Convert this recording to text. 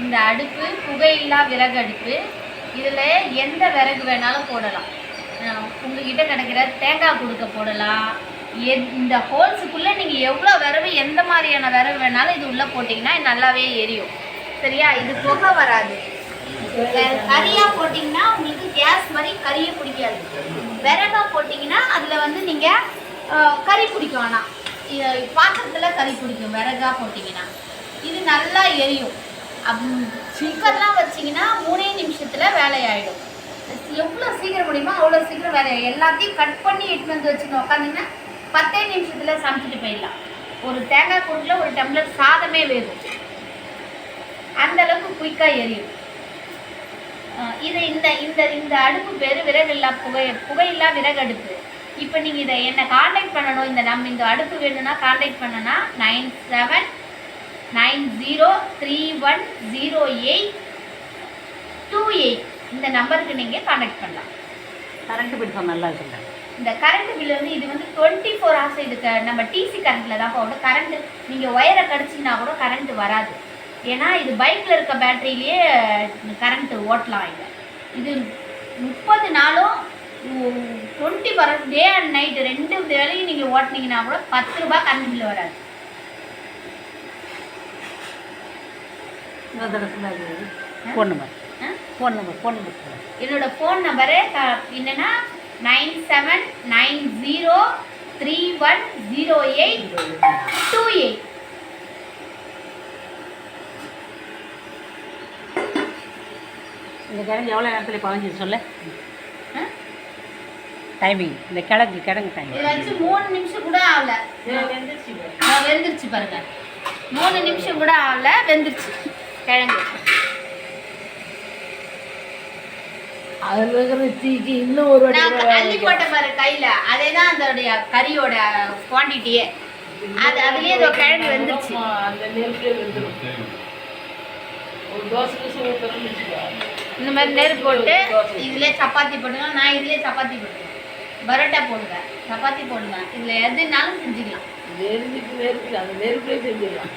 இந்த அடுப்பு புகையில்லா விறகு அடுப்பு. இதில் எந்த விறகு வேணாலும் போடலாம். உங்ககிட்ட கிடைக்கிற தேங்காய் குடுக்க போடலாம். இந்த ஹோல்ஸுக்குள்ளே நீங்கள் எவ்வளோ விறகு எந்த மாதிரியான விறகு வேணாலும் இது உள்ளே போட்டிங்கன்னா நல்லாவே எரியும். சரியா? இது புகை வராது. கறியாக போட்டிங்கன்னா உங்களுக்கு கேஸ் மாதிரி கறியை பிடிக்காது. விறகாக போட்டிங்கன்னா அதில் வந்து நீங்கள் கறி பிடிக்கும். ஆனால் பாத்திரத்தில் கறி பிடிக்கும் விறகாக போட்டிங்கன்னா. இது நல்லா எரியும். குக்கர்லாம் வச்சிங்கன்னா 3 நிமிஷத்தில் வேலையாயிடும். எவ்வளோ சீக்கிரம் முடியுமோ அவ்வளோ சீக்கிரம் வேலையாயிடும். எல்லாத்தையும் கட் பண்ணி இட்டுன்னு வந்து வச்சுன்னு உட்காந்திங்கன்னா 10 நிமிஷத்தில் சமைச்சிட்டு போயிடலாம். ஒரு தேங்காய் கூட்டில் ஒரு டம்ளர் சாதமே வேகும். அந்தளவுக்கு குயிக்காக எரியும். இது இந்த அடுப்பு பேர் விறகில்லா புகையில்லா விறகு அடுப்பு. இப்போ நீங்கள் இதை என்னை காண்டாக்ட் பண்ணணும். இந்த அடுப்பு வேணும்னா காண்டாக்ட் பண்ணனா 9790310828 இந்த நம்பருக்கு நீங்கள் காண்டாக்ட் பண்ணலாம். கரண்ட் பில் நல்லா இருக்குங்க. இந்த கரண்ட் பில் வந்து இது வந்து 24 hours இதுக்கு நம்ம டிசி கரண்ட்டில் தான் போகணும். கரண்ட்டு நீங்கள் ஒயரை கடிச்சிங்கன்னா கூட கரண்ட்டு வராது. ஏன்னா இது பைக்கில் இருக்க பேட்டரியிலேயே கரண்ட்டு ஓட்டலாம். இது 30 நாளும் 24 hours டே அண்ட் நைட்டு 2 வேலையும் நீங்கள் ஓட்டினீங்கன்னா கூட 10 ரூபாய் கரண்ட் பில் வராது. என்னோட ஃபோன் நம்பரு என்னன்னா 9790310828. இந்த கிழங்கு எவ்வளோ நேரத்தில் பழஞ்சி சொல்ல டைமிங்? இந்த கிழங்கு டைமிங் இது வச்சு 3 நிமிஷம் கூட ஆகல. வெந்துருச்சு பாருங்க. 3 நிமிஷம் கூட ஆகல, வெந்துருச்சு கிழங்கு. அதில் இருக்கிற தீக்கு இன்னும் ஒரு அள்ளி போட்ட பாரு கையில். அதே தான் அதோடைய கறியோட குவான்டிட்டியே. அதுலேயே இதோ கிழங்கு வெந்துருச்சு. இந்த மாதிரி நெருப்பு போட்டு இதுலேயே சப்பாத்தி போட்டுங்க. நான் இதுலேயே சப்பாத்தி போட்டுருவேன். பரோட்டா போடுவேன், சப்பாத்தி போடுவேன். இதில் எதுனாலும் செஞ்சுக்கலாம். நெருப்புலேயே செஞ்சிடலாம்.